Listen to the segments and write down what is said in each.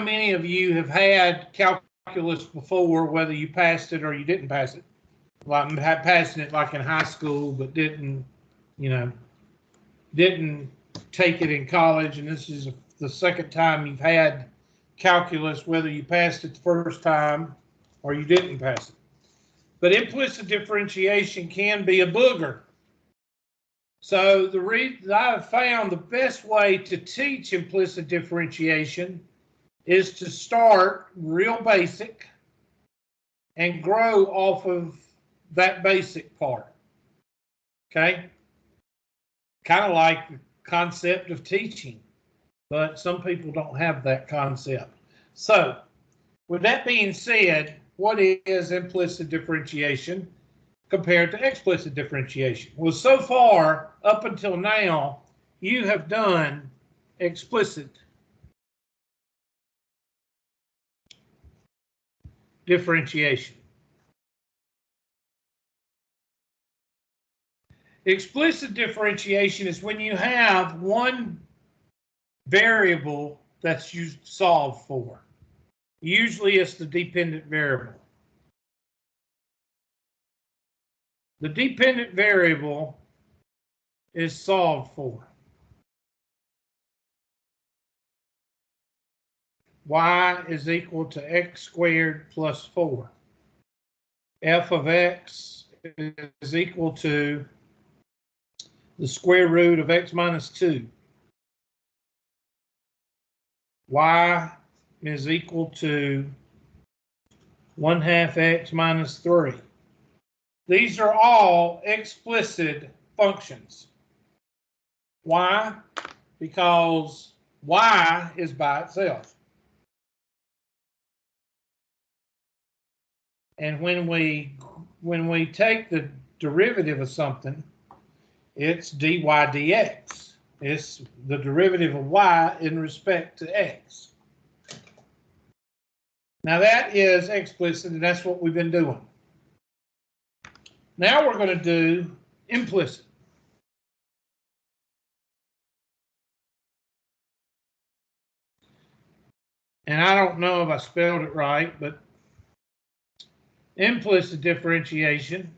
many of you have had calculus before, whether you passed it or you didn't pass it? Like passing it like in high school, but didn't take it in college, and this is the second time you've had calculus, whether you passed it the first time or you didn't pass it. But implicit differentiation can be a booger. So the reason I have found the best way to teach implicit differentiation is to start real basic and grow off of that basic part. Okay? Kind of like the concept of teaching, but some people don't have that concept. So, with that being said, what is implicit differentiation compared to explicit differentiation? Well, so far, up until now, you have done explicit differentiation. Explicit differentiation is when you have one variable that's you solve for. Usually it's the dependent variable. The dependent variable is solved for. Y is equal to x squared plus 4. F of x is equal to the square root of x minus 2. Y is equal to 1/2 x minus 3. These are all explicit functions. Why? Because y is by itself. And when we take the derivative of something, it's dy dx. It's the derivative of y in respect to x. Now that is explicit, and that's what we've been doing. Now we're going to do implicit. And I don't know if I spelled it right, but implicit differentiation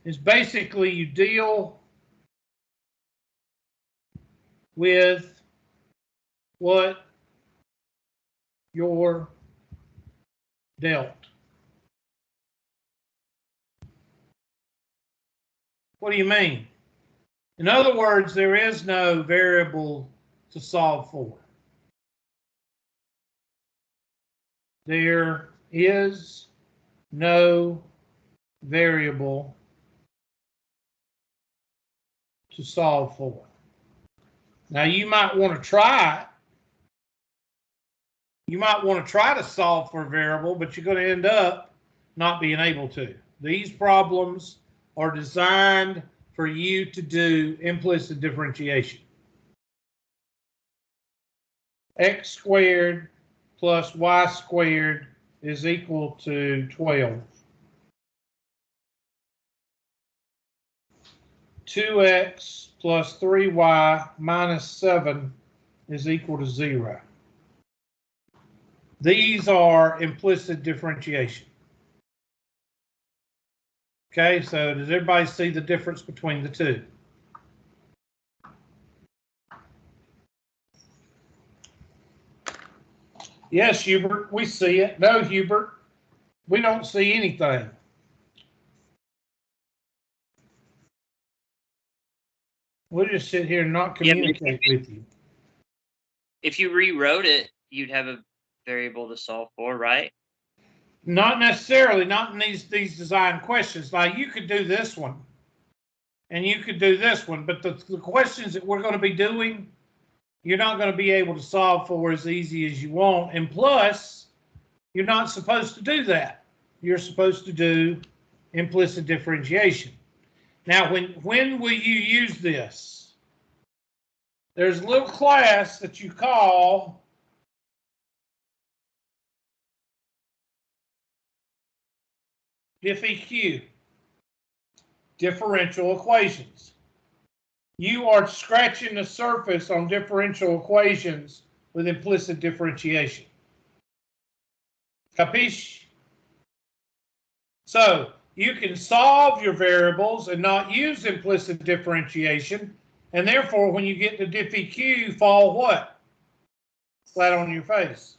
is basically you deal with what you're dealt. What do you mean? In other words, there is no variable to solve for. There is no variable to solve for. Now, you might want to try it. You might want to try to solve for a variable, but you're going to end up not being able to. These problems are designed for you to do implicit differentiation. X squared plus y squared is equal to 12. 2x plus 3y minus 7 is equal to 0. These are implicit differentiation. Okay, so does everybody see the difference between the two? Yes, Hubert, we see it. No, Hubert, we don't see anything. We'll just sit here and not communicate with you. If you rewrote it, you'd have a variable to solve for, right? Not necessarily, not in these design questions. Like you could do this one, and you could do this one, but the questions that we're going to be doing, you're not going to be able to solve for as easy as you want. And plus, you're not supposed to do that. You're supposed to do implicit differentiation. Now, when will you use this? There's a little class that you call DiffEq, differential equations. You are scratching the surface on differential equations with implicit differentiation. Capiche? So you can solve your variables and not use implicit differentiation, and therefore when you get to diff EQ, you fall what? Flat on your face.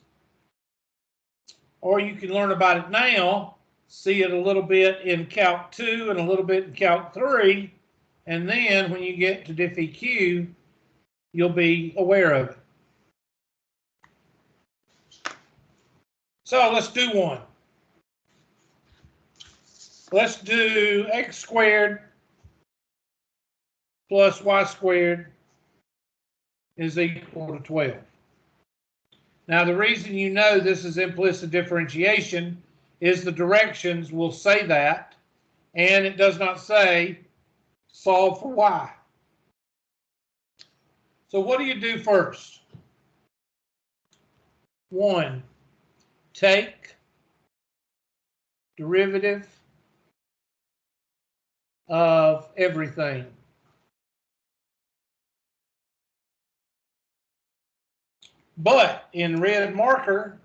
Or you can learn about it now, see it a little bit in Calc 2 and a little bit in Calc 3, and then when you get to diff EQ, you'll be aware of it. So let's do one. Let's do x squared plus y squared is equal to 12. Now, the reason you know this is implicit differentiation is the directions will say that, and it does not say solve for y. So what do you do first? 1, take derivative of everything. But in red marker,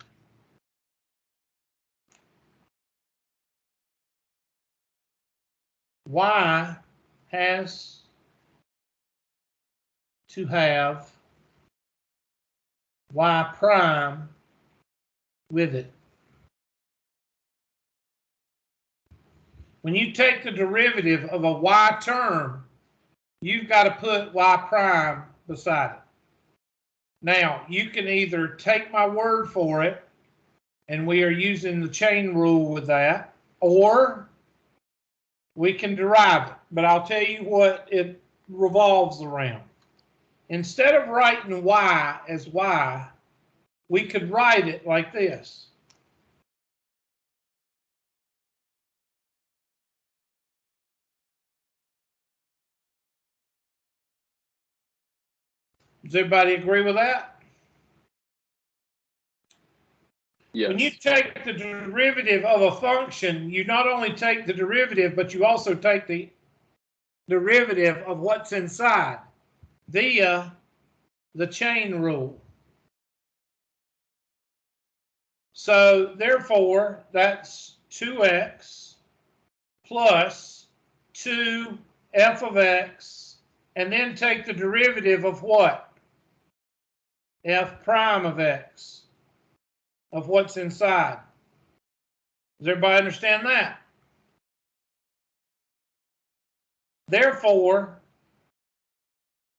y has to have y prime with it. When you take the derivative of a y term, you've got to put y prime beside it. Now, you can either take my word for it, and we are using the chain rule with that, or we can derive it. But I'll tell you what it revolves around. Instead of writing y as y, we could write it like this. Does everybody agree with that? Yes. When you take the derivative of a function, you not only take the derivative, but you also take the derivative of what's inside via the chain rule. So therefore, that's 2x plus 2f of x, and then take the derivative of what? F prime of x, of what's inside. Does everybody understand that? Therefore,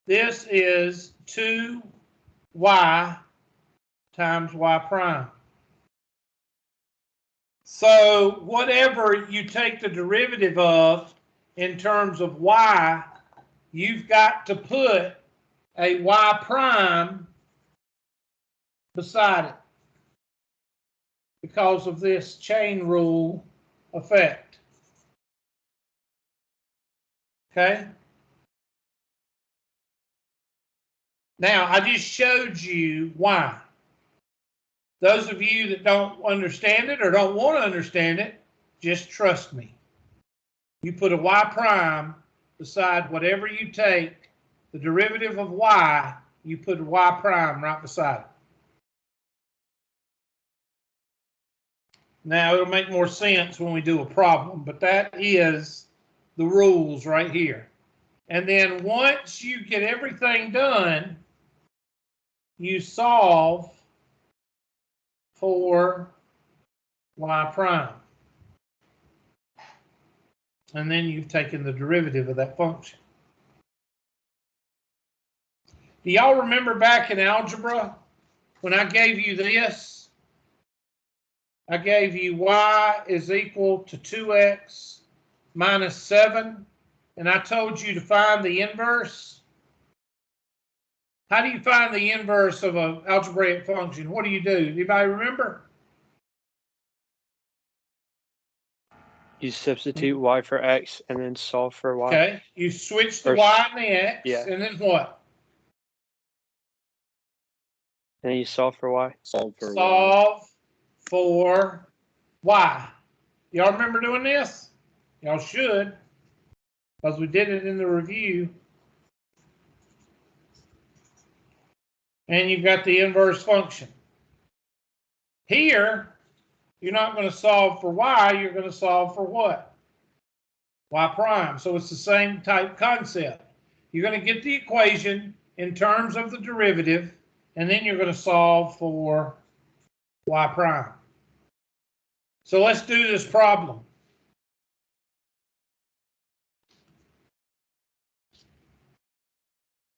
this is 2y times y prime. So whatever you take the derivative of in terms of y, you've got to put a y prime beside it because of this chain rule effect. Okay? Now, I just showed you why. Those of you that don't understand it or don't want to understand it, just trust me. You put a y prime beside whatever you take, the derivative of y, you put a y prime right beside it. Now, it'll make more sense when we do a problem, but that is the rules right here. And then once you get everything done, you solve for y prime. And then you've taken the derivative of that function. Do y'all remember back in algebra when I gave you this? I gave you y is equal to 2x minus 7, and I told you to find the inverse. How do you find the inverse of an algebraic function? What do you do? Anybody remember? You substitute y for x and then solve for y. Okay, you switch the y and the x, yeah. and then what? And then you solve for y. Solve for Solve for y. Y'all remember doing this? Y'all should, because we did it in the review. and you've got the inverse function. Here, you're not going to solve for y, you're going to solve for what? Y prime. So it's the same type concept. You're going to get the equation in terms of the derivative, and then you're going to solve for y prime. So let's do this problem.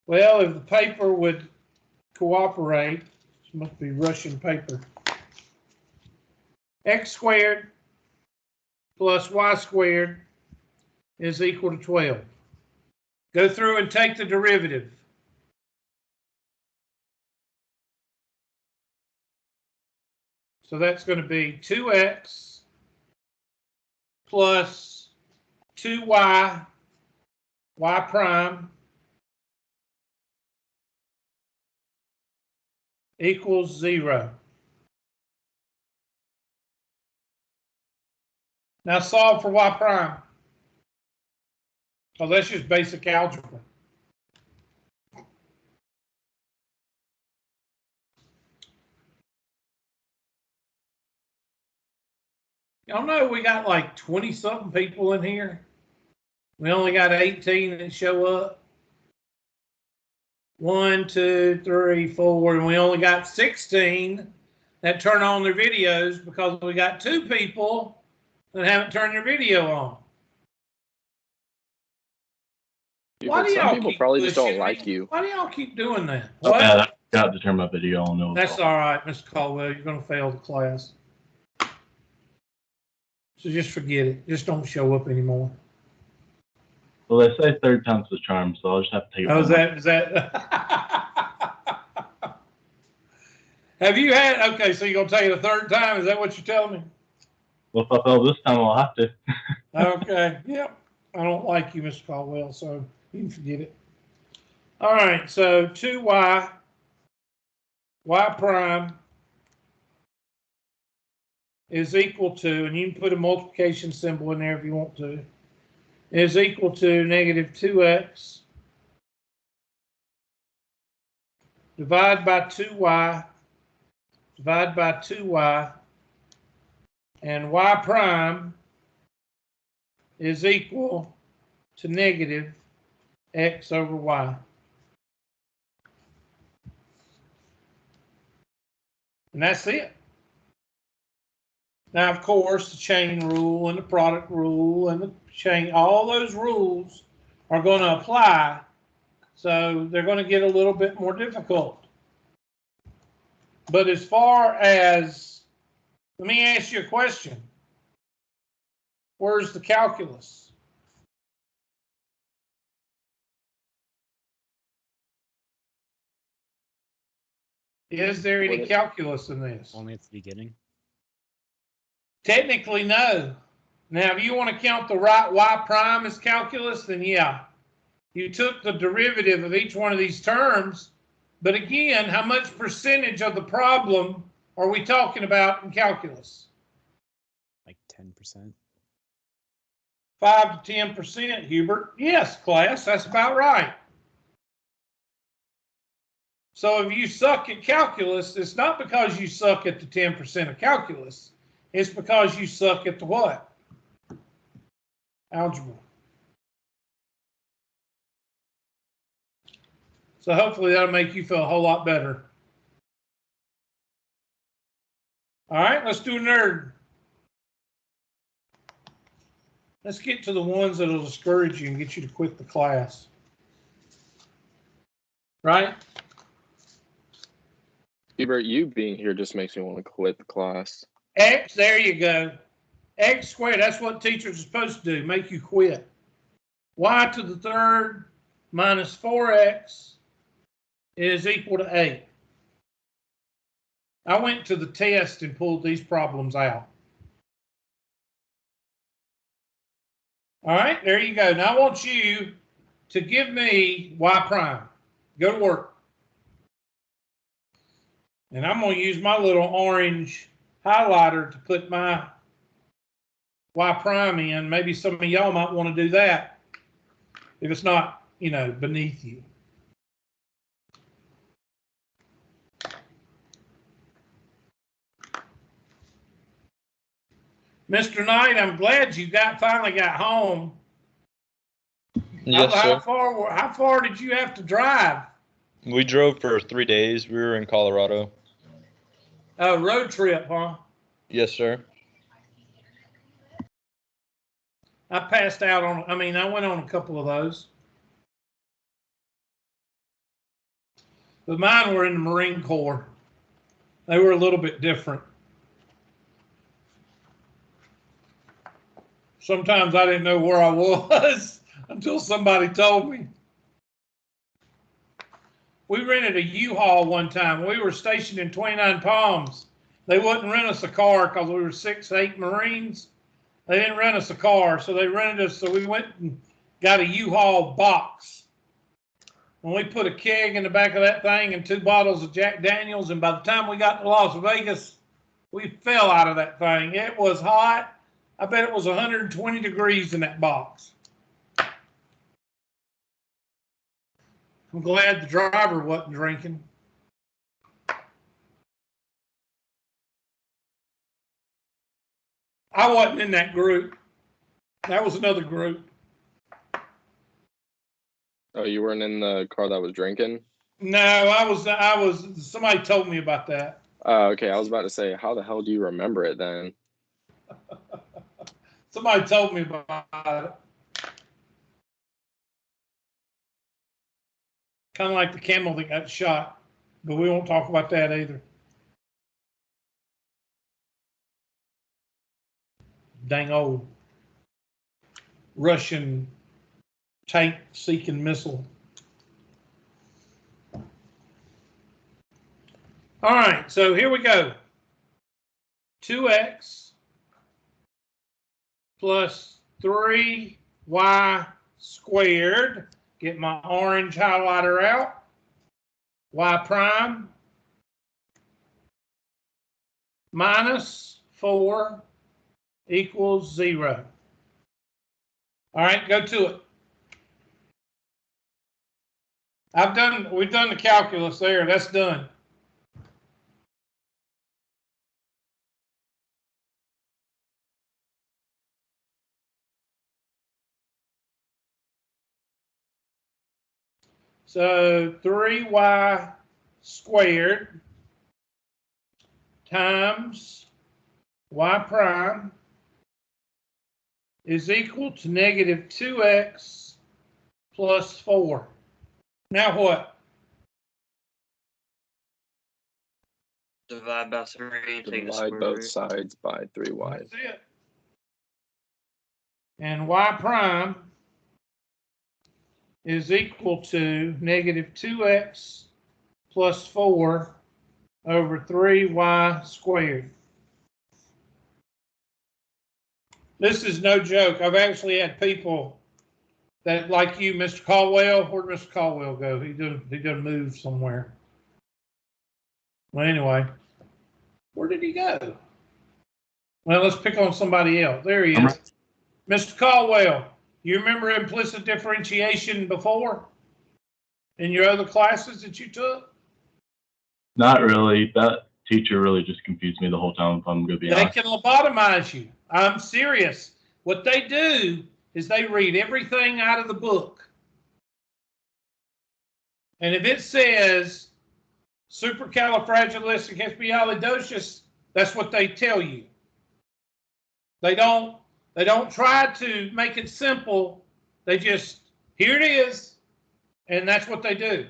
Well, if the paper would cooperate, this must be Russian paper. X squared plus y squared is equal to 12. Go through and take the derivative. So that's going to be 2x plus 2y, y prime, equals 0. Now solve for y prime. Oh, that's just basic algebra. Y'all know we got like 20-something people in here. We only got 18 that show up. 1, 2, 3, 4, and we only got 16 that turn on their videos because we got 2 people that haven't turned their video on. Why do some y'all people keep probably just don't pushing like me? you. Why do y'all keep doing that? Oh, What? yeah, I forgot to turn my video on. No, That's all right, Mr. Caldwell. You're going to fail the class. So just forget it. Just don't show up anymore. Well, they say third time's the charm, so I'll just have to take it. Oh, is that? Have you had? Okay, so you're gonna take it a third time? Is that what you're telling me? Well, if I fail this time, I'll have to. Okay. Yep. I don't like you, Mr. Caldwell, so you can forget it. All right. So 2y, y prime is equal to, and you can put a multiplication symbol in there if you want to, is equal to negative 2x divided by 2y, divided by 2y, and y prime is equal to negative x over y. And that's it. Now, of course, the chain rule and the product rule and the chain, all those rules are going to apply. So they're going to get a little bit more difficult. But as far as, let me ask you a question. Where's the calculus? Is there any calculus in this? Only at the beginning. Technically, no. Now, if you want to count the right y prime as calculus, then yeah. You took the derivative of each one of these terms. But again, how much percentage of the problem are we talking about in calculus? Like 10%. 5 to 10%, Hubert. Yes, class, that's about right. So if you suck at calculus, it's not because you suck at the 10% of calculus. It's because you suck at the what? Algebra. So hopefully that'll make you feel a whole lot better. All right, let's do a nerd. Let's get to the ones that'll discourage you and get you to quit the class. Right? Hubert, you being here just makes me want to quit the class. X, there you go. X squared, that's what teachers are supposed to do, make you quit. Y to the third minus 4x is equal to 8. I went to the test and pulled these problems out. All right, there you go. Now I want you to give me y prime. Go to work. And I'm going to use my little orange highlighter to put my y prime in. Maybe some of y'all might want to do that if it's not, beneath you. Mr. Knight, I'm glad you finally got home. Yes, sir. How far did you have to drive? We drove for 3 days. We were in Colorado. A road trip, huh? Yes, sir. I passed out on, I went on a couple of those. But mine were in the Marine Corps. They were a little bit different. Sometimes I didn't know where I was until somebody told me. We rented a U-Haul one time. We were stationed in 29 Palms. They wouldn't rent us a car because we were 6'8" Marines. They didn't rent us a car, so they rented us. So we went and got a U-Haul box. And we put a keg in the back of that thing and 2 bottles of Jack Daniels. And by the time we got to Las Vegas, we fell out of that thing. It was hot. I bet it was 120 degrees in that box. I'm glad the driver wasn't drinking. I wasn't in that group. That was another group. Oh, you weren't in the car that was drinking? No, I was, somebody told me about that. Okay, I was about to say, how the hell do you remember it then? Somebody told me about it. Kind of like the camel that got shot, but we won't talk about that either. Dang old Russian tank-seeking missile. All right, so here we go. 2x plus 3y squared. Get my orange highlighter out. Y prime minus 4 equals 0. All right, go to it. We've done the calculus there. That's done. So 3y squared times y prime is equal to negative 2x plus 4. Now what? Divide by 3 and take the Divide square both root. sides by 3y. That's it. And y prime is equal to negative 2x plus 4 over 3y squared. This is no joke. I've actually had people that, like you, Mr. Caldwell. Where'd Mr. Caldwell go? He done moved somewhere. Well, anyway, where did he go? Well, let's pick on somebody else. There he is. Mr. Caldwell, you remember implicit differentiation before in your other classes that you took? Not really. That teacher really just confused me the whole time, if I'm going to be They honest. can lobotomize you. I'm serious. What they do is they read everything out of the book. And if it says supercalifragilisticexpialidocious, that's what they tell you. They don't try to make it simple. They just, here it is, and that's what they do.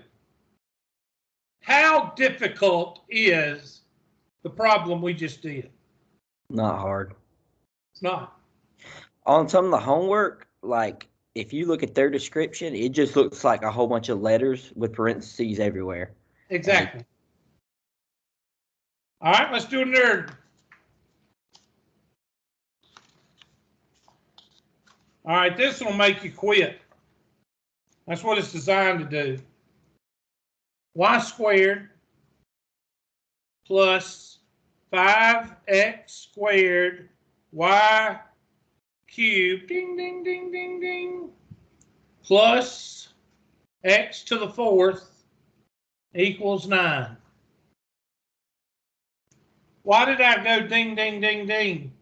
How difficult is the problem we just did? Not hard. It's not. On some of the homework, like if you look at their description, it just looks like a whole bunch of letters with parentheses everywhere. Exactly. All right, let's do a nerd. All right, this will make you quit. That's what it's designed to do. Y squared plus 5x squared y cubed, ding, ding, ding, ding, ding, plus x to the 4th equals 9. Why did I go ding, ding, ding, ding?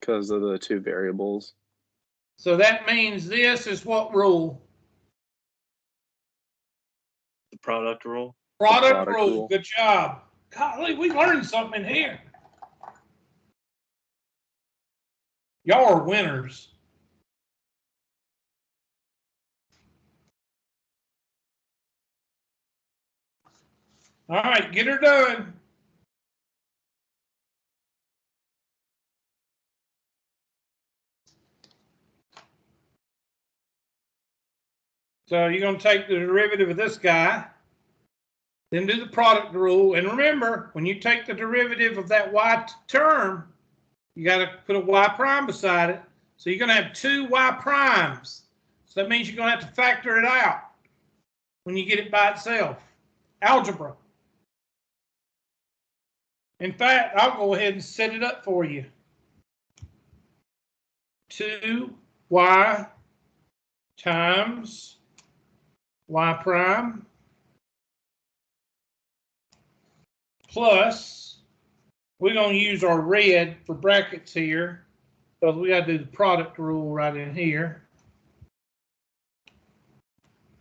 because of the two variables. So that means this is what rule? The product rule. Product product rule. rule. Good job. Golly, we learned something in here. Y'all are winners. All right, get her done. So you're going to take the derivative of this guy, then do the product rule. And remember, when you take the derivative of that y term, you got to put a y prime beside it. So you're going to have two y primes. So that means you're going to have to factor it out when you get it by itself. Algebra. In fact, I'll go ahead and set it up for you. 2y times y prime plus, we're going to use our red for brackets here because we got to do the product rule right in here,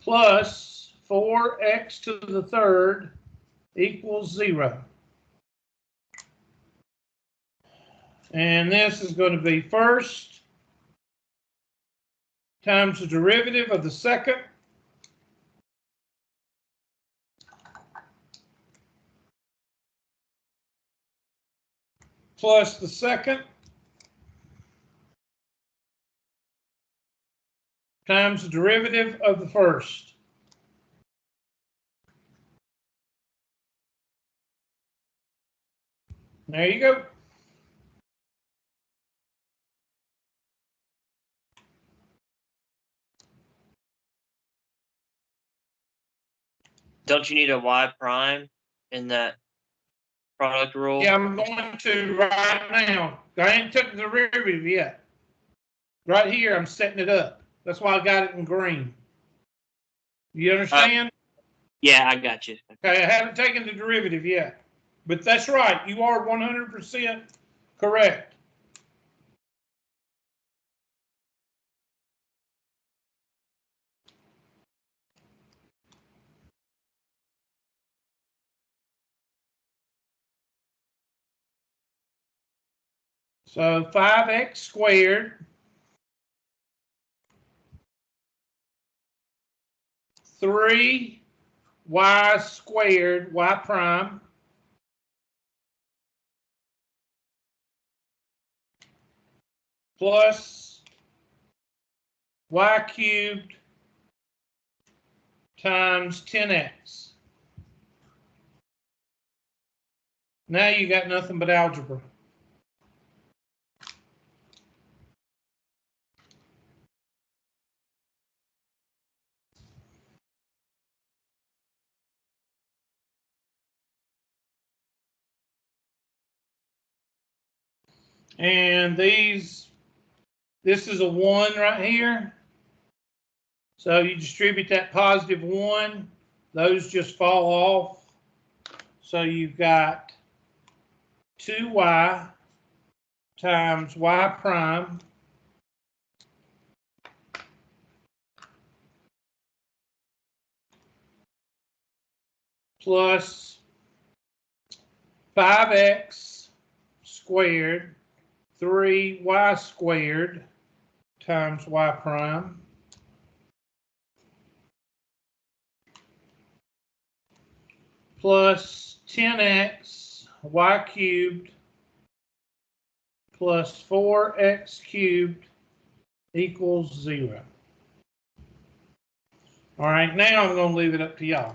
plus 4x to the third equals 0. And this is going to be first times the derivative of the second plus the second times the derivative of the first. There you go. Don't you need a y prime in that product rule? Yeah, I'm going to right now. I ain't took the derivative yet. Right here, I'm setting it up. That's why I got it in green. You understand? Yeah, I got you. Okay, I haven't taken the derivative yet. But that's right. You are 100% correct. So 5x squared 3y squared y prime plus y cubed times 10x. Now you got nothing but algebra. And this is a 1 right here. So you distribute that positive 1. Those just fall off. So you've got 2y times y prime plus 5x squared 3y squared times y prime plus 10x y cubed plus 4x cubed equals 0. All right, now I'm going to leave it up to y'all.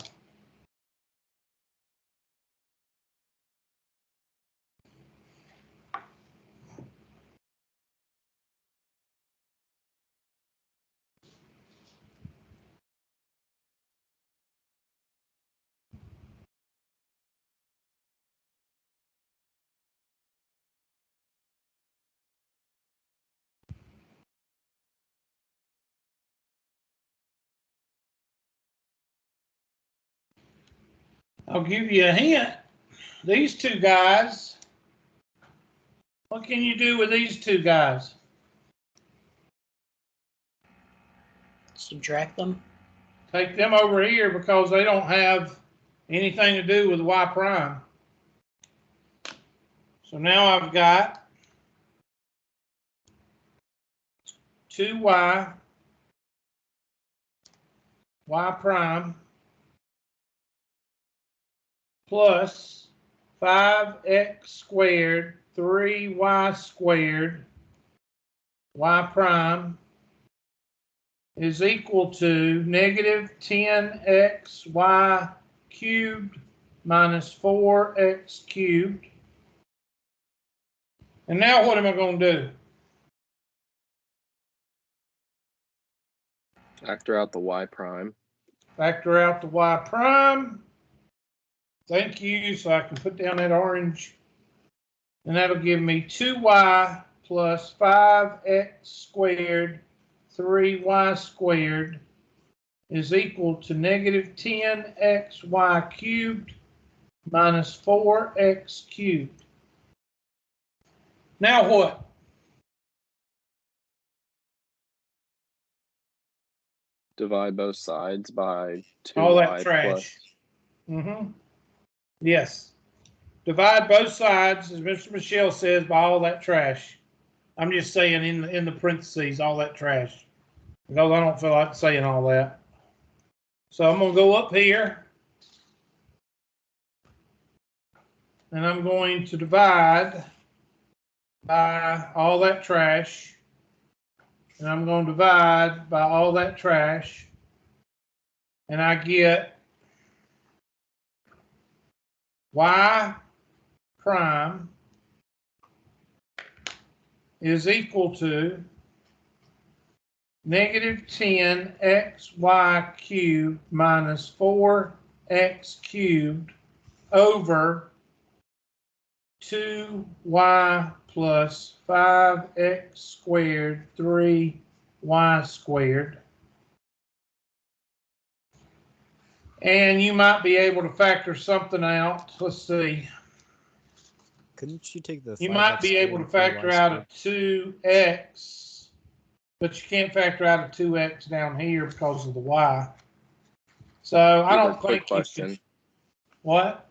I'll give you a hint. These two guys What can you do with these two guys? Subtract them. Take them over here because they don't have anything to do with y prime. So now I've got 2y, y prime, plus 5x squared, 3y squared, y prime is equal to negative 10xy cubed minus 4x cubed. And now what am I going to do? Factor out the y prime. Factor out the y prime. Thank you. So I can put down that orange. And that'll give me 2y plus 5x squared, 3y squared is equal to negative 10xy cubed minus 4x cubed. Now what? Divide both sides by 2y All that plus. trash. Yes. Divide both sides, as Mr. Michelle says, by all that trash. I'm just saying in the parentheses, all that trash. Because I don't feel like saying all that. So I'm going to go up here. And I'm going to divide by all that trash. And I'm going to divide by all that trash. And I get y prime is equal to negative 10xy cubed minus 4x cubed over 2y plus 5x squared 3y squared. And you might be able to factor something out. Let's see. Couldn't you take the You might be able to factor out a 2x, but you can't factor out a 2x down here because of the y. So I don't think you can. What?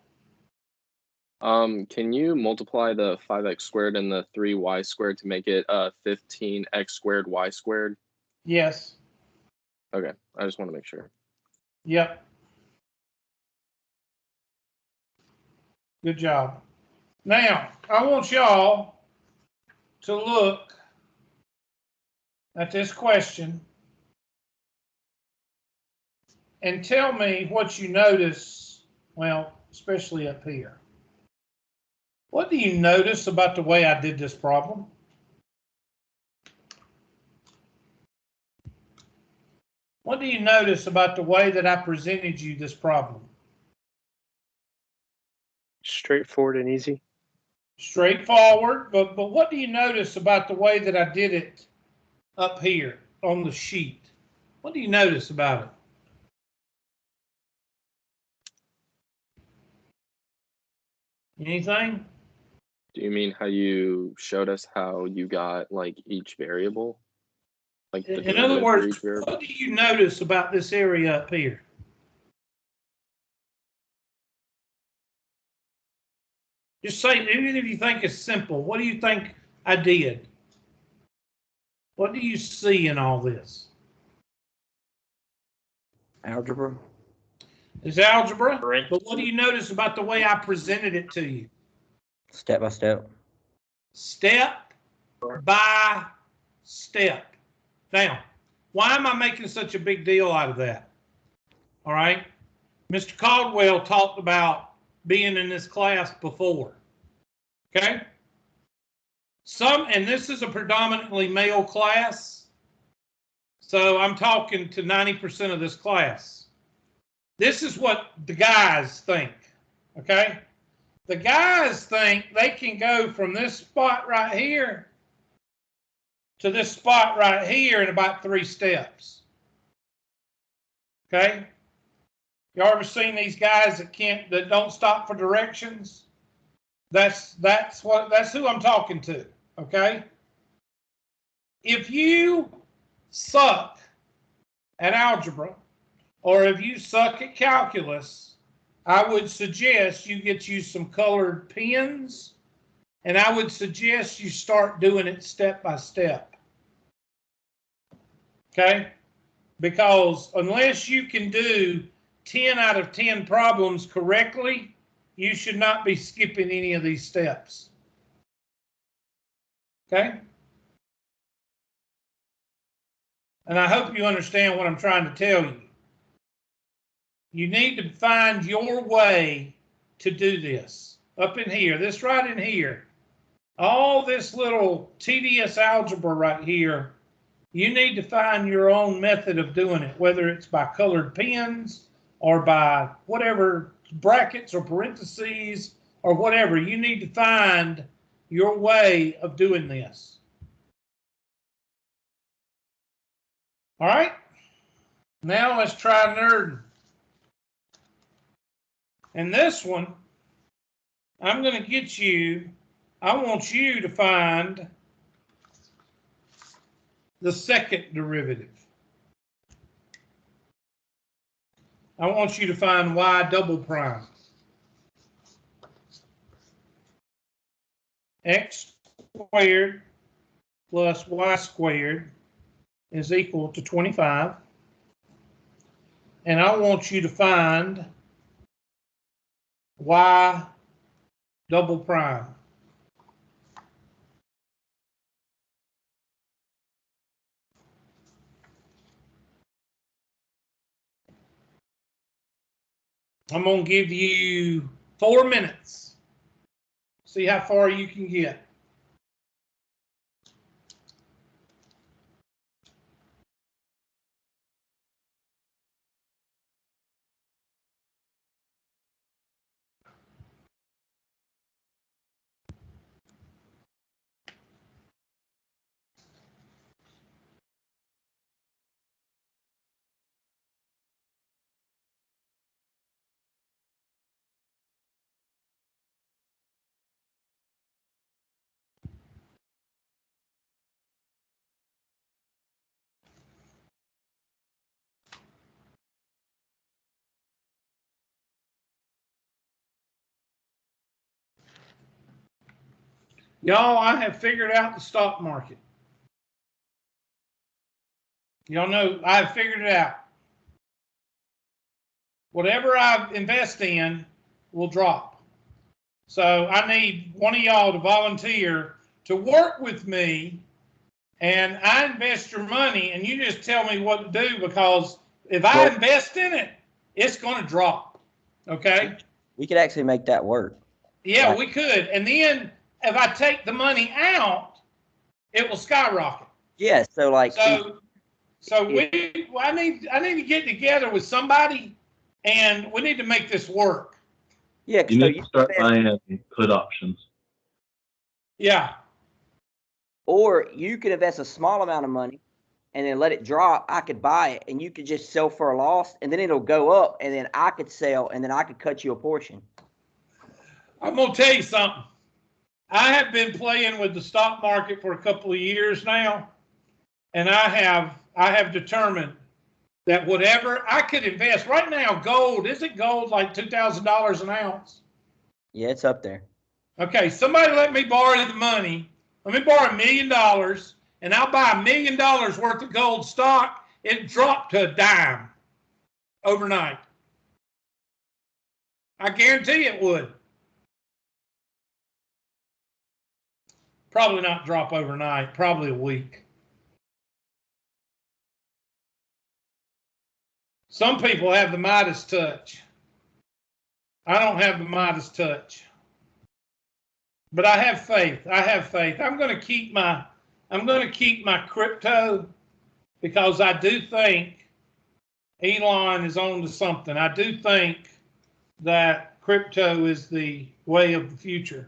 Can you multiply the 5x squared and the 3y squared to make it 15x squared y squared? Yes. Okay, I just want to make sure. Yep. Good job. Now, I want y'all to look at this question and tell me what you notice, well, especially up here. What do you notice about the way I did this problem? What do you notice about the way that I presented you this problem? Straightforward and easy. Straightforward, but what do you notice about the way that I did it up here on the sheet? What do you notice about it? Anything? Do you mean how you showed us how you got like each variable? Like the In other derivative for words, each variable? what do you notice about this area up here? Just say, even if you think it's simple, what do you think I did? What do you see in all this? Algebra. It's algebra, Parentheses. but what do you notice about the way I presented it to you? Step by step. Step by step. Now, why am I making such a big deal out of that? All right. Mr. Caldwell talked about being in this class before. Okay. And this is a predominantly male class. So I'm talking to 90% of this class. This is what the guys think. Okay. The guys think they can go from this spot right here to this spot right here in about 3 steps. Okay? You ever seen these guys that don't stop for directions? That's who I'm talking to, okay? If you suck at algebra, or if you suck at calculus, I would suggest you get you some colored pens, and I would suggest you start doing it step by step. Okay? Because unless you can do 10 out of 10 problems correctly, you should not be skipping any of these steps. Okay? And I hope you understand what I'm trying to tell you. You need to find your way to do this. Up in here, this right in here. All this little tedious algebra right here, you need to find your own method of doing it, whether it's by colored pens or by whatever, brackets or parentheses or whatever. You need to find your way of doing this. All right? Now let's try nerding. And this one, I'm going to get you, I want you to find the second derivative. I want you to find y double prime. X squared plus y squared is equal to 25. And I want you to find y double prime. I'm going to give you 4 minutes. See how far you can get. Y'all, I have figured out the stock market. Y'all know I have figured it out. Whatever I invest in will drop. So I need one of y'all to volunteer to work with me, and I invest your money, and you just tell me what to do, because if I invest in it, it's going to drop. Okay? We could actually make that work. Yeah, we could. And then if I take the money out, it will skyrocket. Yeah, so like I need to get together with somebody, and we need to make this work. Yeah, You need to start buying put options. Yeah. Or you could invest a small amount of money and then let it drop. I could buy it and you could just sell for a loss, and then it'll go up, and then I could sell, and then I could cut you a portion. I'm going to tell you something. I have been playing with the stock market for a couple of years now, and I have determined that whatever I could invest right now, gold, isn't gold like $2,000 an ounce? Yeah, it's up there. Okay, somebody let me borrow the money. Let me borrow $1 million, and I'll buy $1 million worth of gold stock. It dropped to a dime overnight. I guarantee it would. Probably not drop overnight, probably a week. Some people have the Midas touch. I don't have the Midas touch. But I have faith. I have faith. I'm going to keep my crypto, because I do think Elon is on to something. I do think that crypto is the way of the future.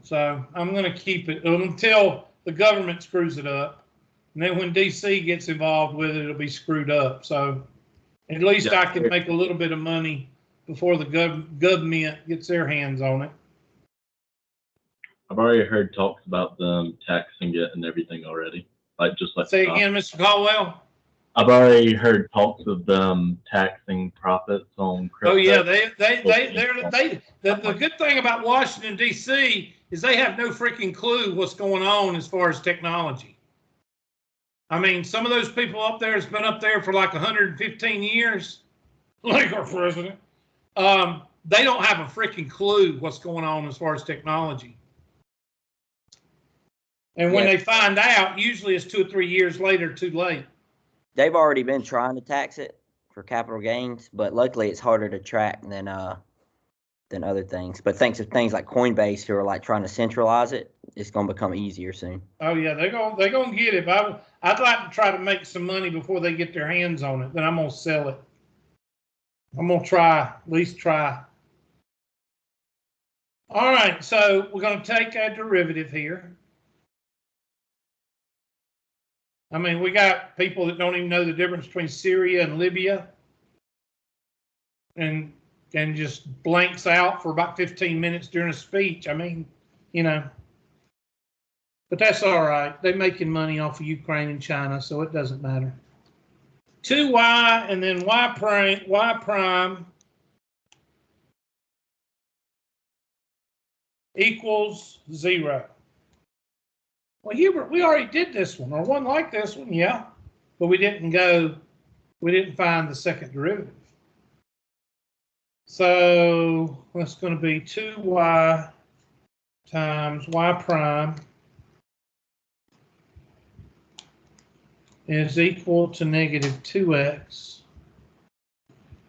So I'm going to keep it until the government screws it up. And then when DC gets involved with it, it'll be screwed up. So at least I can make a little bit of money before the government gets their hands on it. I've already heard talks about them taxing it and everything already. Like just like Say stock. again, Mr. Caldwell. I've already heard talks of them taxing profits on crypto. Oh yeah, the good thing about Washington D.C. is they have no freaking clue what's going on as far as technology. I mean, some of those people up there has been up there for like 115 years, like our president. They don't have a freaking clue what's going on as far as technology. And when Yeah. they find out, usually it's 2 or 3 years later, too late. They've already been trying to tax it for capital gains, but luckily it's harder to track than other things. But thanks to things like Coinbase who are like trying to centralize it, it's going to become easier soon. Oh yeah, they're gonna get it. But I'd like to try to make some money before they get their hands on it. Then I'm gonna sell it. I'm gonna try, at least try. All right, so we're gonna take a derivative here. I mean, we got people that don't even know the difference between Syria and Libya, and just blanks out for about 15 minutes during a speech. I mean, you know. But that's all right. They're making money off of Ukraine and China, so it doesn't matter. 2y and then y prime equals 0. Well, Hubert, we already did this one, or one like this one, yeah. But we didn't find the second derivative. So that's going to be 2y times y prime is equal to negative 2x.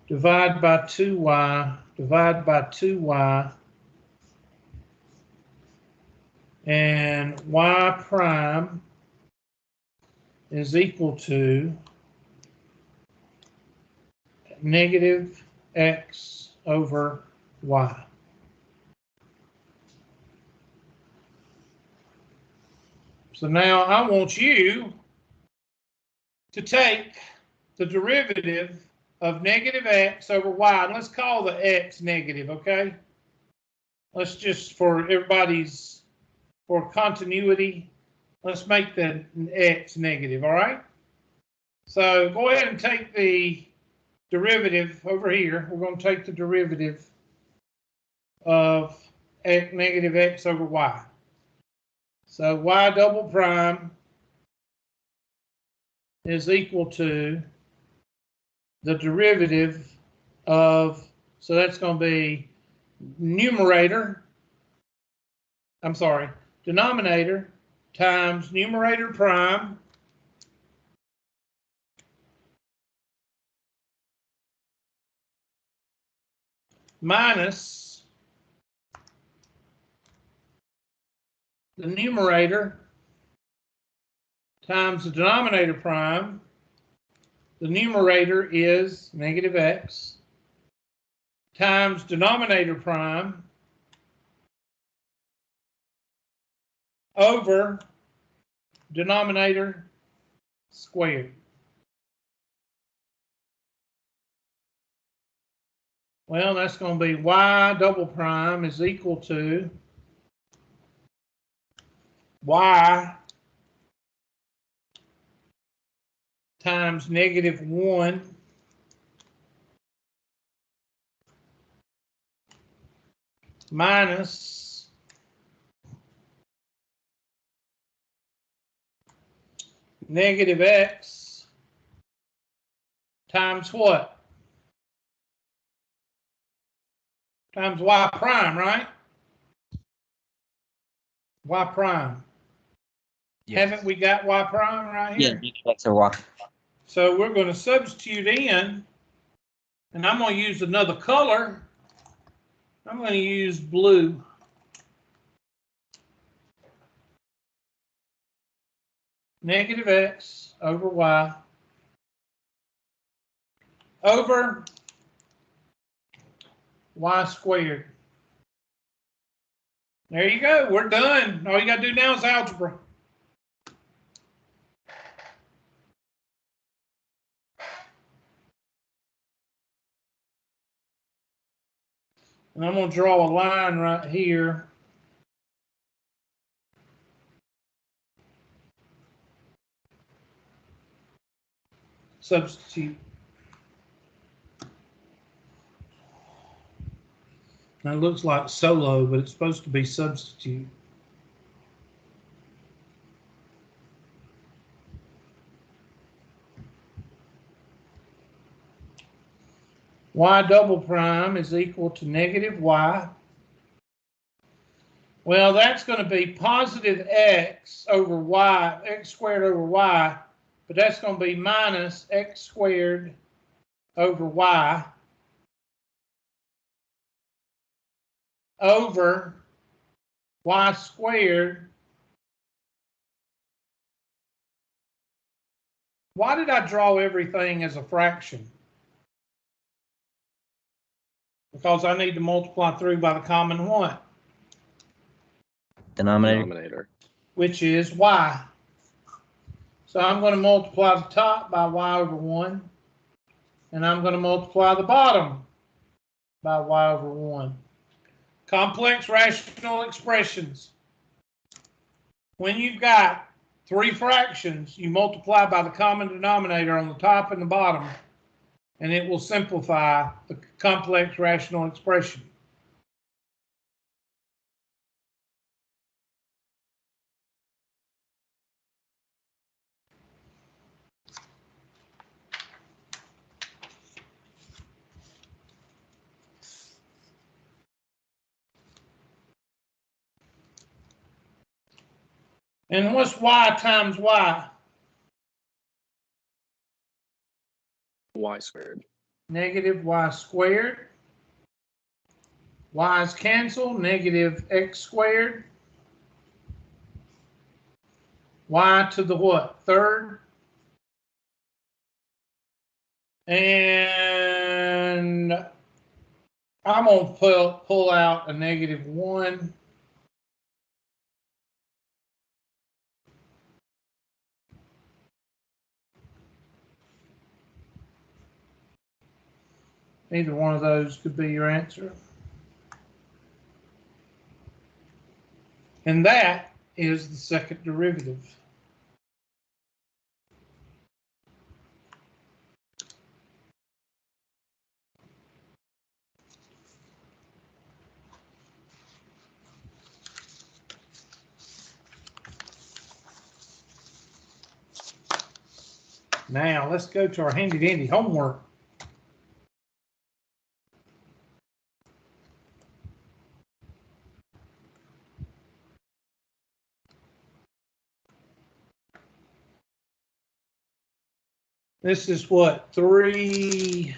Divide by 2y, divide by 2y, and y prime is equal to negative x over y. So now I want you to take the derivative of negative x over y, and let's call the x negative, okay? Let's just, for everybody's, for continuity, let's make the x negative, all right? So go ahead and take the derivative over here. We're going to take the derivative of negative x over y. So y double prime is equal to the derivative of, so that's going to be denominator times numerator prime minus the numerator times the denominator prime. The numerator is negative x times denominator prime over denominator squared. Well, that's going to be y double prime is equal to y times negative 1 minus negative x times what? Times y prime, right? Y prime. Yes. Haven't we got y prime right here? Yeah, x over y. So we're going to substitute in, and I'm going to use another color. I'm going to use blue. Negative x over y over y squared. There you go. We're done. All you got to do now is algebra. And I'm going to draw a line right here. substitute. Now it looks like solo, but it's supposed to be substitute. Y double prime is equal to negative y. Well, that's going to be positive x over y, x squared over y, but that's going to be minus x squared over y over y squared. Why did I draw everything as a fraction? Because I need to multiply through by the common what? Denominator. Which is y. So I'm going to multiply the top by y over 1, and I'm going to multiply the bottom by y over 1. Complex rational expressions. When you've got three fractions, you multiply by the common denominator on the top and the bottom, and it will simplify the complex rational expression. And what's y times y? Y squared. Negative y squared. Y's cancel, negative x squared. Y to the what? Third. And I'm going to pull out a negative 1. Either one of those could be your answer. And that is the second derivative. Now let's go to our handy dandy homework. This is what, 3.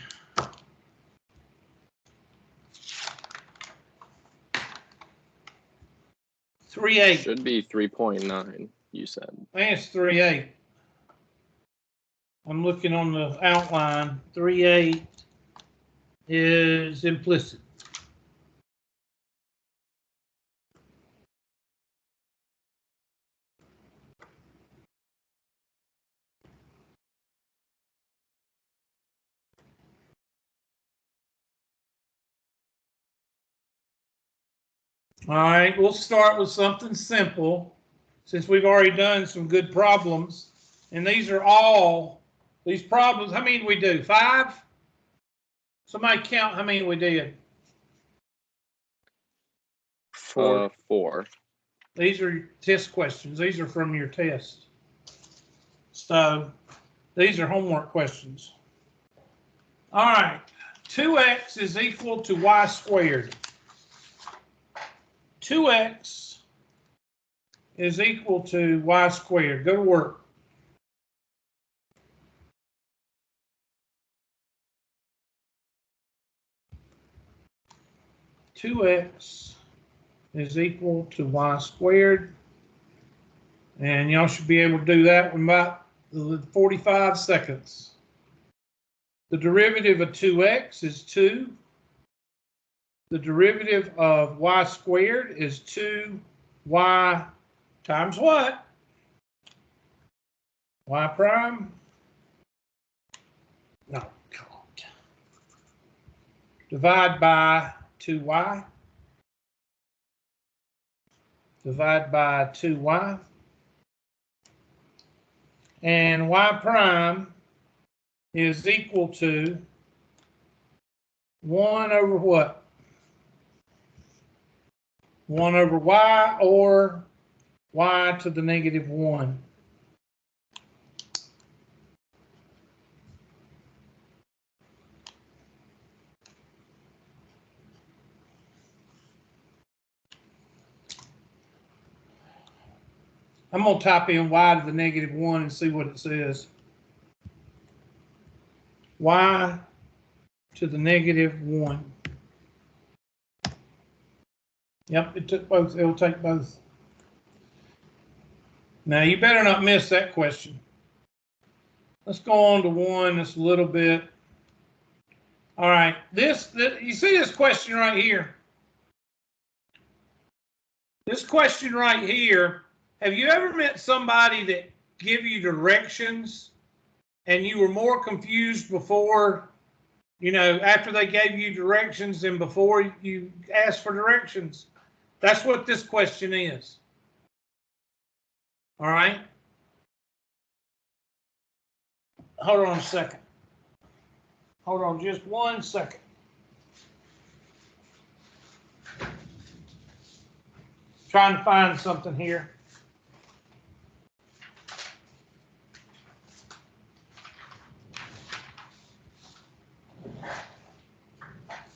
Should be 3.9, you said. I think it's 3.8. I'm looking on the outline. 3.8 is implicit. All right, we'll start with something simple since we've already done some good problems. And these are all, these problems, how many did we do? 5? Somebody count how many we did. 4. 4. These are test questions. These are from your test. So these are homework questions. All right, 2x is equal to y squared. 2x is equal to y squared. Go to work. Two x is equal to y squared. And y'all should be able to do that in about 45 seconds. The derivative of 2x is 2. The derivative of y squared is 2y times what? Y prime? No, God. Divide by 2y. Divide by 2y. And y prime is equal to 1 over what? 1 over y, or y to the negative 1. I'm going to type in y to the negative 1 and see what it says. Y to the negative 1. Yep, it took both. It'll take both. Now, you better not miss that question. Let's go on to one that's a little bit. All right, this you see this question right here? This question right here, have you ever met somebody that give you directions and you were more confused before, after they gave you directions than before you asked for directions? That's what this question is. All right. Hold on a second. Hold on just 1 second. Trying to find something here.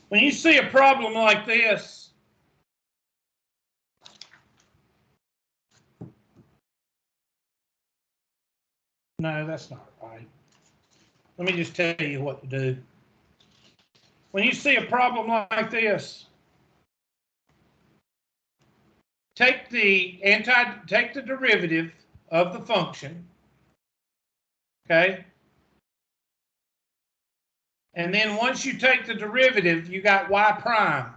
When you see a problem like this, no, that's not right. Let me just tell you what to do. When you see a problem like this, take the derivative of the function, okay? And then once you take the derivative, you got y prime.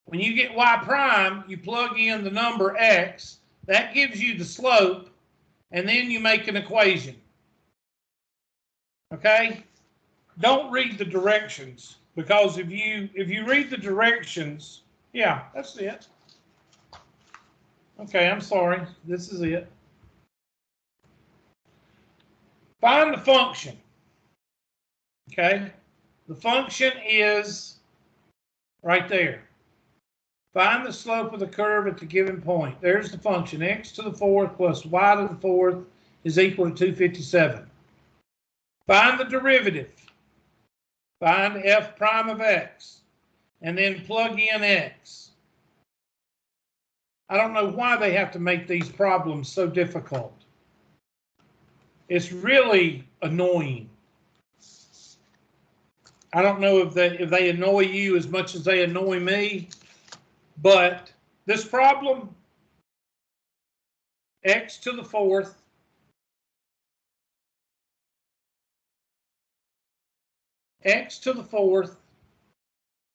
When you get y prime, you plug in the number x. That gives you the slope, and then you make an equation. Okay? Don't read the directions, because if you read the directions, yeah, that's it. Okay, I'm sorry. This is it. Find the function. Okay? The function is right there. Find the slope of the curve at the given point. There's the function. X to the 4th plus y to the 4th is equal to 257. Find the derivative. Find f prime of x. And then plug in x. I don't know why they have to make these problems so difficult. It's really annoying. I don't know if they annoy you as much as they annoy me, but this problem, x to the 4th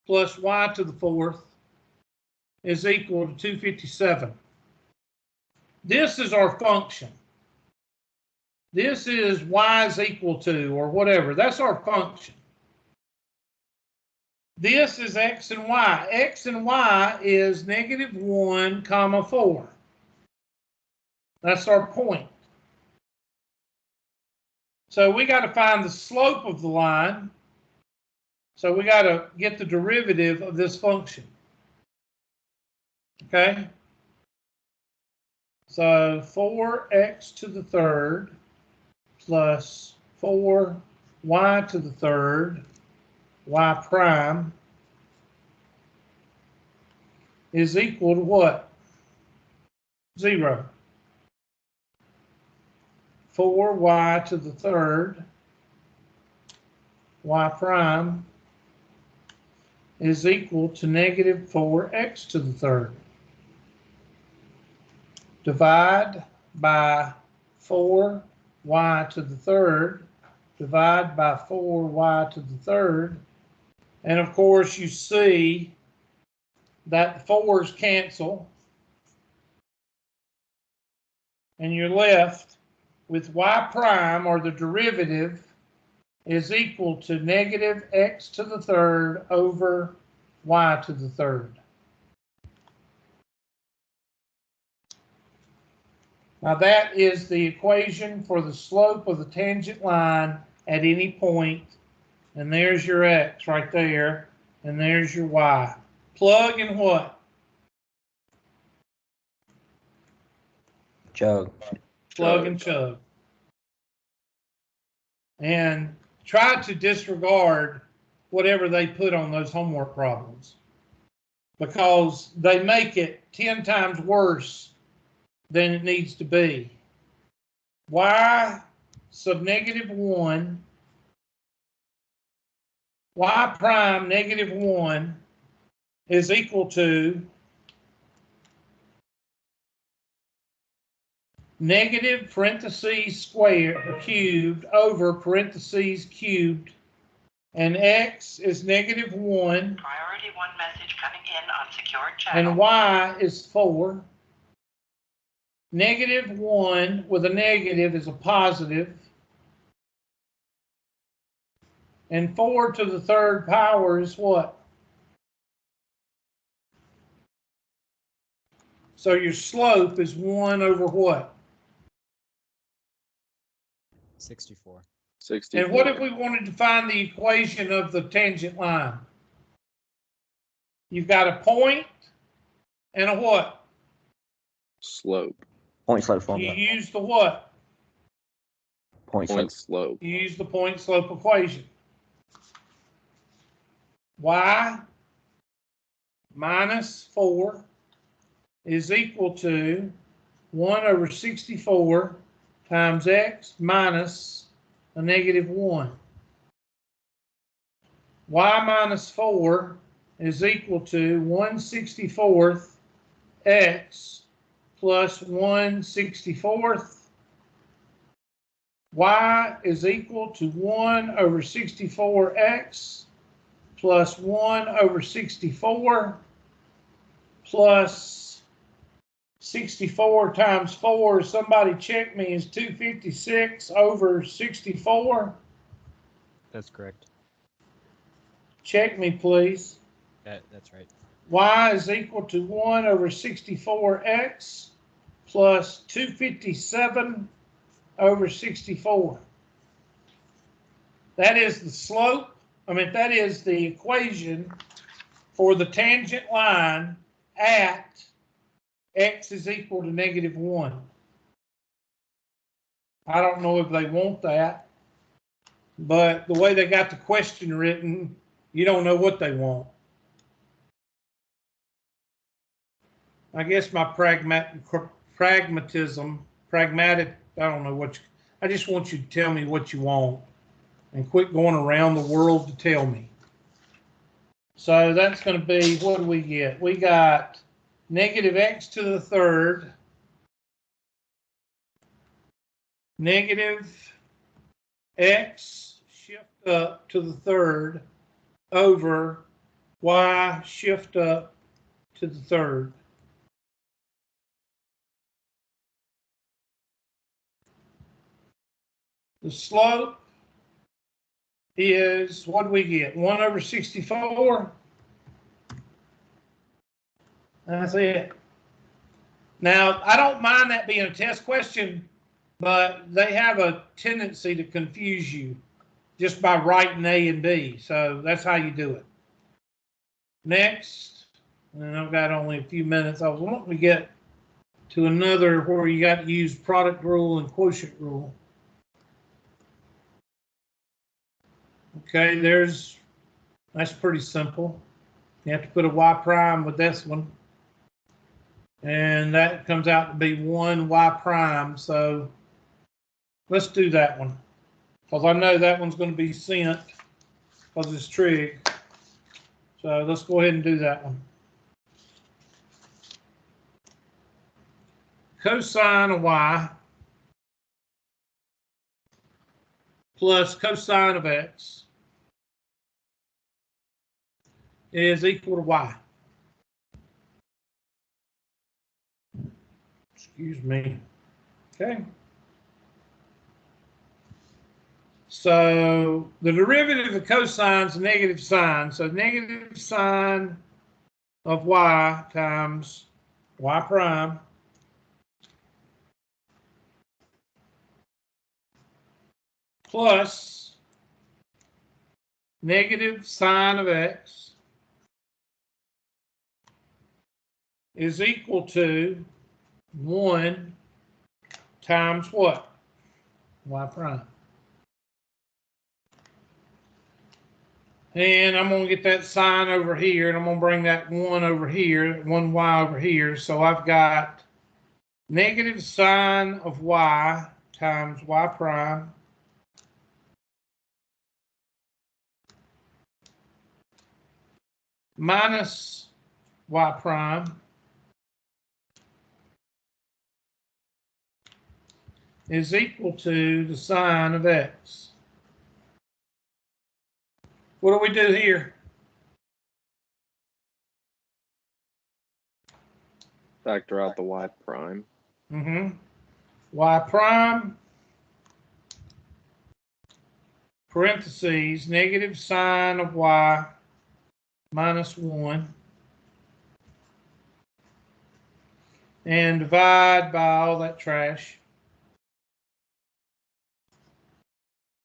plus y to the 4th is equal to 257. This is our function. This is y is equal to, or whatever. That's our function. This is x and y. X and y is -1, 4. That's our point. So we got to find the slope of the line. So we got to get the derivative of this function. Okay? So 4x to the 3rd plus 4y to the 3rd, y prime, is equal to what? 0. 4y to the 3rd, y prime, is equal to -4x to the 3rd. Divide by 4y to the 3rd, divide by 4y to the 3rd, and of course you see that the 4's cancel, and you're left with y prime, or the derivative, is equal to -x to the 3rd over y to the 3rd. Now that is the equation for the slope of the tangent line at any point, and there's your x right there, and there's your y. Plug in what? Chug. Plug and chug. And try to disregard whatever they put on those homework problems, because they make it 10 times worse than it needs to be. Y sub -1, y prime -1 is equal to negative parentheses squared cubed over parentheses cubed, and x is -1. Priority 1 message coming in on secured channel. And y is 4. -1 with a negative is a positive. And 4 to the third power is what? So your slope is 1 over what? 64. 64. And what if we wanted to find the equation of the tangent line? You've got a point and a what? Slope. Point slope You formula. use the what? Point slope. Point slope. You use the point slope equation. Y minus 4 is equal to 1 over 64 times x minus a -1. Y minus 4 is equal to 1/64 x plus 1/64. Y is equal to 1 over 64x plus 1 over 64 plus 64 times 4. Somebody check me, is 256 over 64? That's correct. Check me, please. That's right. Y is equal to 1 over 64x plus 257 over 64. That is the slope. That is the equation for the tangent line at x is equal to -1. I don't know if they want that, but the way they got the question written, you don't know what they want. I guess my pragmatic, I don't know what I just want you to tell me what you want and quit going around the world to tell me. So that's going to be, what do we get? We got -x to the third, -x shift up to the third over y shift up to the third. The slope is, what do we get? 1 over 64. That's it. Now, I don't mind that being a test question, but they have a tendency to confuse you just by writing A and B. So that's how you do it. Next, and I've got only a few minutes. I was wanting to get to another where you got to use product rule and quotient rule. Okay, that's pretty simple. You have to put a y prime with this one. And that comes out to be 1 y prime. So let's do that one, because I know that one's going to be sent because it's trig. So let's go ahead and do that one. Cosine of y plus cosine of x is equal to y. Excuse me. Okay. So the derivative of cosine is a negative sine. So negative sine of y times y prime plus negative sine of x is equal to 1 times what? Y prime. And I'm going to get that sine over here, and I'm going to bring that 1 over here, 1y over here. So I've got negative sine of y times y prime minus y prime is equal to the sine of x. What do we do here? Factor out the y prime. Y prime, parentheses, negative sine of y minus 1, and divide by all that trash.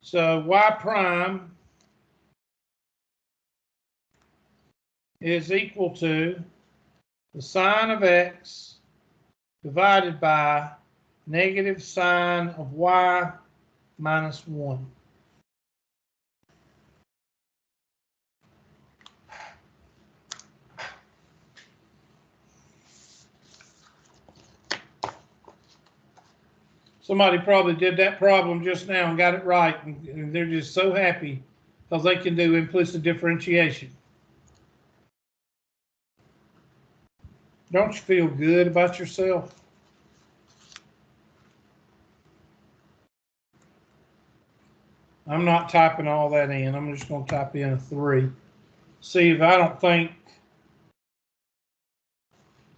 So y prime is equal to the sine of x divided by negative sine of y minus 1. Somebody probably did that problem just now and got it right, and they're just so happy because they can do implicit differentiation. Don't you feel good about yourself? I'm not typing all that in. I'm just going to type in a 3. See if I don't think.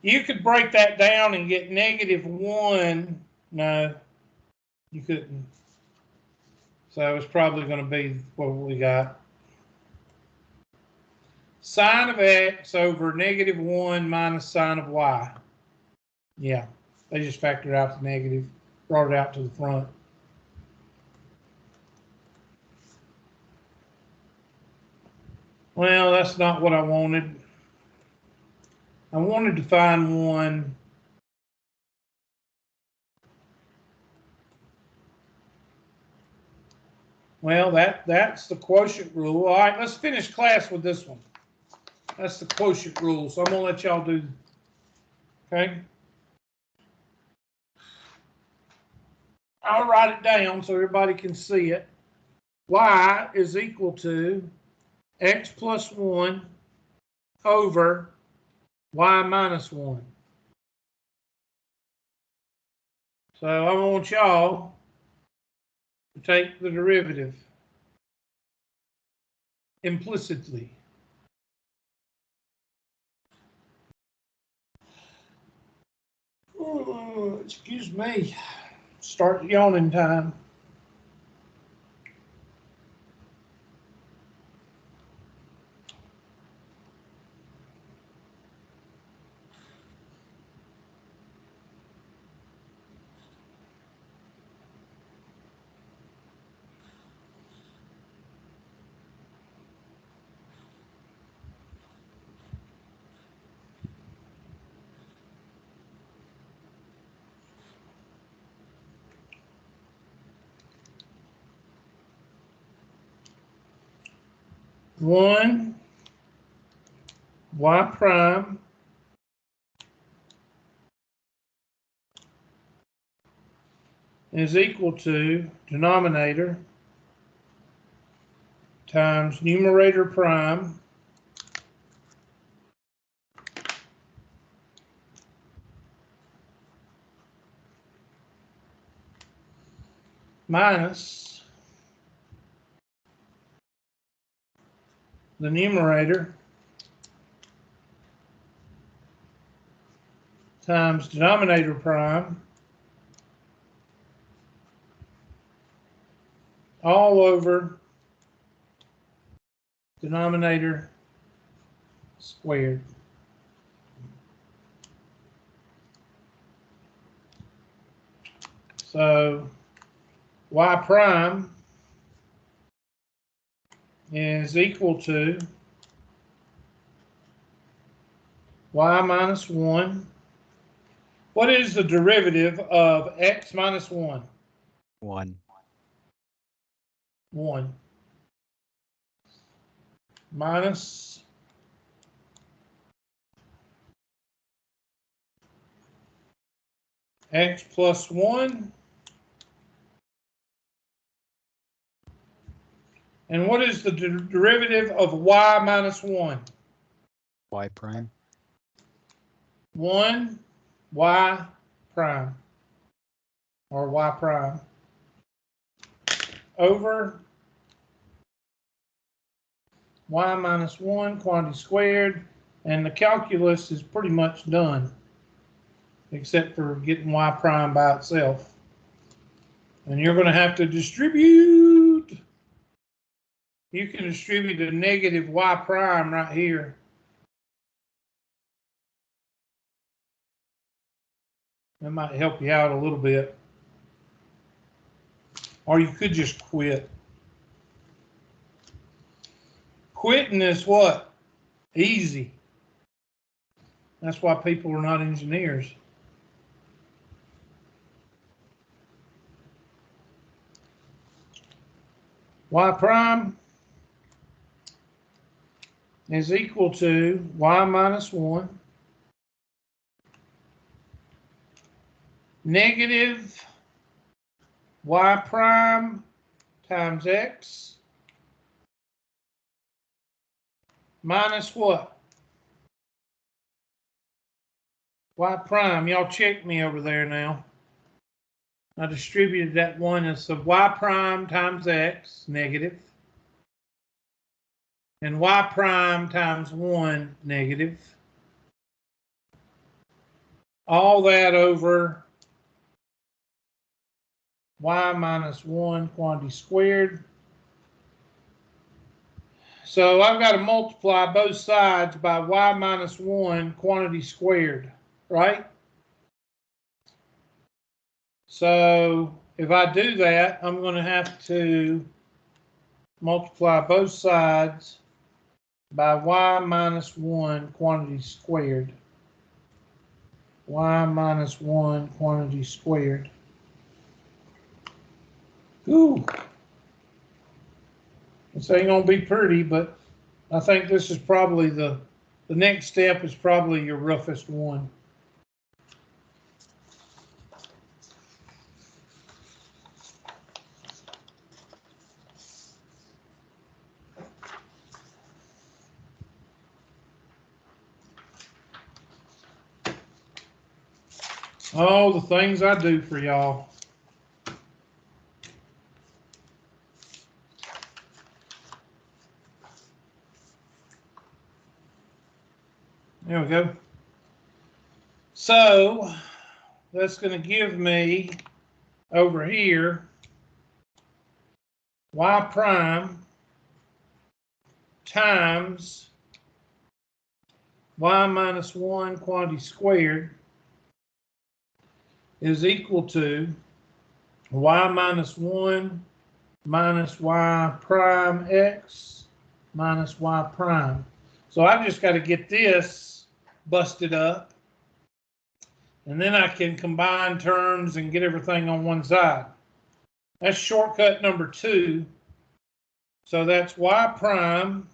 You could break that down and get negative 1. No, you couldn't. So it's probably going to be what we got. Sine of x over negative 1 minus sine of y. Yeah, they just factored out the negative, brought it out to the front. Well, that's not what I wanted. I wanted to find one. Well, that's the quotient rule. All right, let's finish class with this one. That's the quotient rule. So I'm going to let y'all do. Okay. I'll write it down so everybody can see it. Y is equal to x plus 1 over y minus 1. So I want y'all to take the derivative implicitly. Oh, excuse me. Start yawning time. One y prime is equal to denominator times numerator prime minus the numerator times denominator prime all over denominator squared. So y prime is equal to y minus 1. What is the derivative of x minus 1? 1. 1 minus x plus 1. And what is the derivative of y minus 1? Y prime. 1 y prime, or y prime, over y minus 1 quantity squared, and the calculus is pretty much done, except for getting y prime by itself. And you're going to have to distribute. You can distribute a negative y prime right here. That might help you out a little bit. Or you could just quit. Quitting is what? Easy. That's why people are not engineers. Y prime is equal to y minus 1 negative y prime times x minus what? Y prime. Y'all check me over there now. I distributed that one as of y prime times x, negative, and y prime times 1, negative. All that over y minus 1 quantity squared. So I've got to multiply both sides by y minus 1 quantity squared, right? So if I do that, I'm going to have to multiply both sides by y minus 1 quantity squared. Y minus 1 quantity squared. Ooh. This ain't going to be pretty, but I think this is probably the next step is probably your roughest one. Oh, the things I do for y'all. There we go. So that's going to give me over here y prime times y minus 1 quantity squared is equal to y minus 1 minus y prime x minus y prime. So I've just got to get this busted up, and then I can combine terms and get everything on one side. That's shortcut number 2. So that's y prime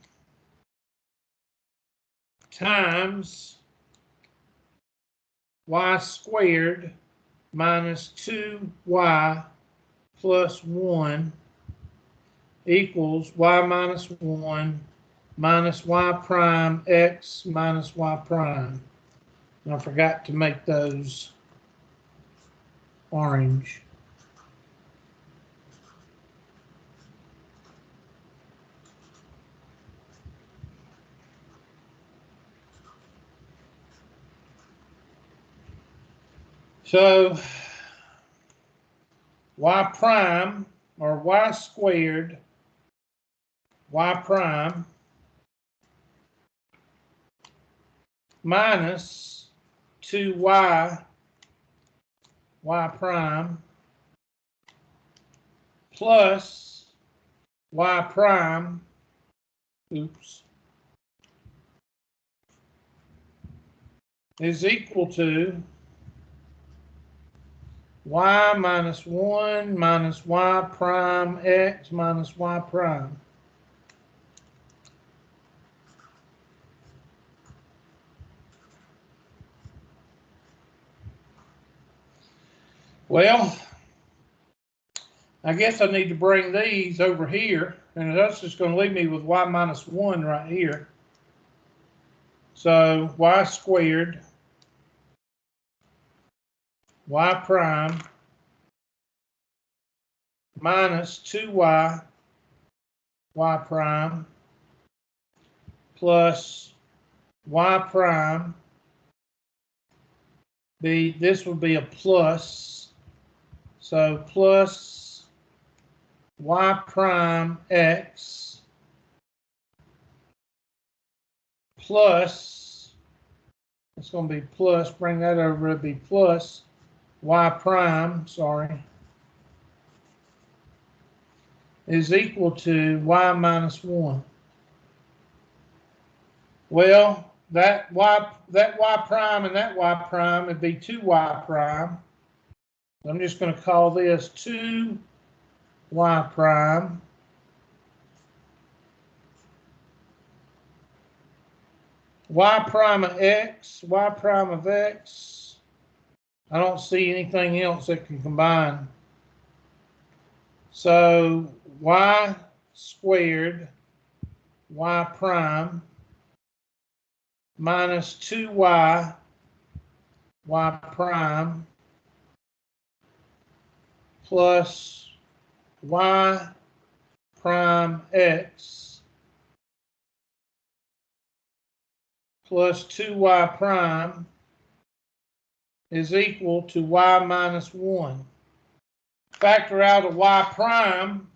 times y squared minus 2y plus 1 equals y minus 1 minus y prime x minus y prime. And I forgot to make those orange. So y prime, or y squared, y prime minus 2y y prime plus y prime oops, is equal to y minus 1 minus y prime x minus y prime. Well, I guess I need to bring these over here, and that's just going to leave me with y minus 1 right here. So y squared y prime minus 2y y prime plus y prime this would be a plus, so plus y prime x plus, it's going to be plus, bring that over, it'd be plus y prime, sorry, is equal to y minus 1. Well, that y prime and that y prime would be 2y prime. I'm just going to call this 2y prime y prime of x, y prime of x. I don't see anything else that can combine. So y squared y prime minus 2y y prime plus y prime x plus 2y prime is equal to y minus 1. Factor out a y prime,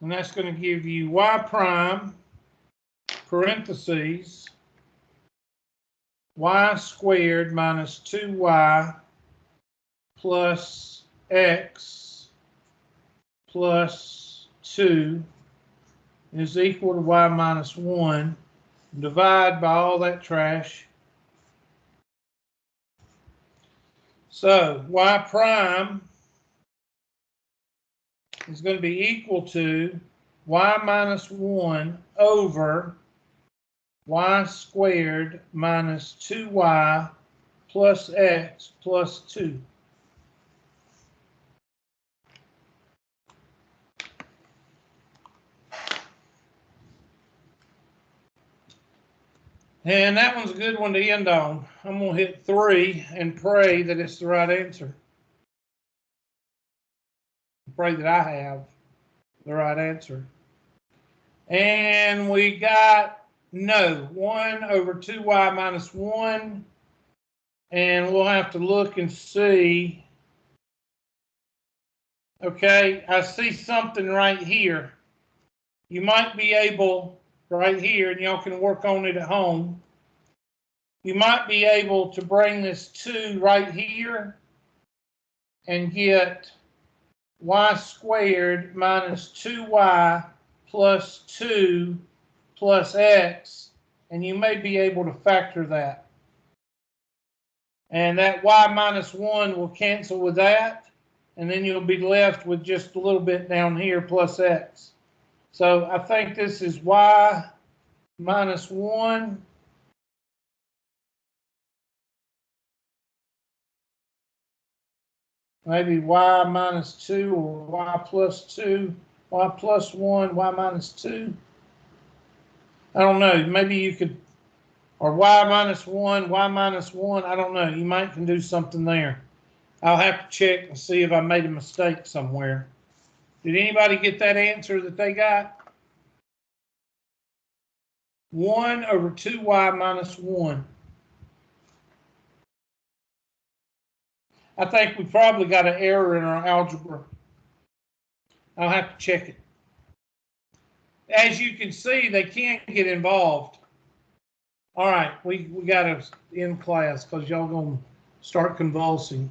and that's going to give you y prime parentheses y squared minus 2y plus x plus 2 is equal to y minus 1. Divide by all that trash. So y prime is going to be equal to y minus 1 over y squared minus 2y plus x plus 2. And that one's a good one to end on. I'm going to hit 3 and pray that it's the right answer. Pray that I have the right answer. And we got no, 1 over 2y minus 1. And we'll have to look and see. Okay, I see something right here. You might be able, right here, and y'all can work on it at home. You might be able to bring this 2 right here and get y squared minus 2y plus 2 plus x, and you may be able to factor that. And that y minus 1 will cancel with that, and then you'll be left with just a little bit down here plus x. So I think this is y minus 1 maybe y minus 2 or y plus 2, y plus 1, y minus 2. I don't know. Maybe you could, or y minus 1, y minus 1. I don't know. You might can do something there. I'll have to check and see if I made a mistake somewhere. Did anybody get that answer that they got? 1 over 2y minus 1. I think we probably got an error in our algebra. I'll have to check it. As you can see, they can't get involved. All right, we got to end class because y'all gonna start convulsing.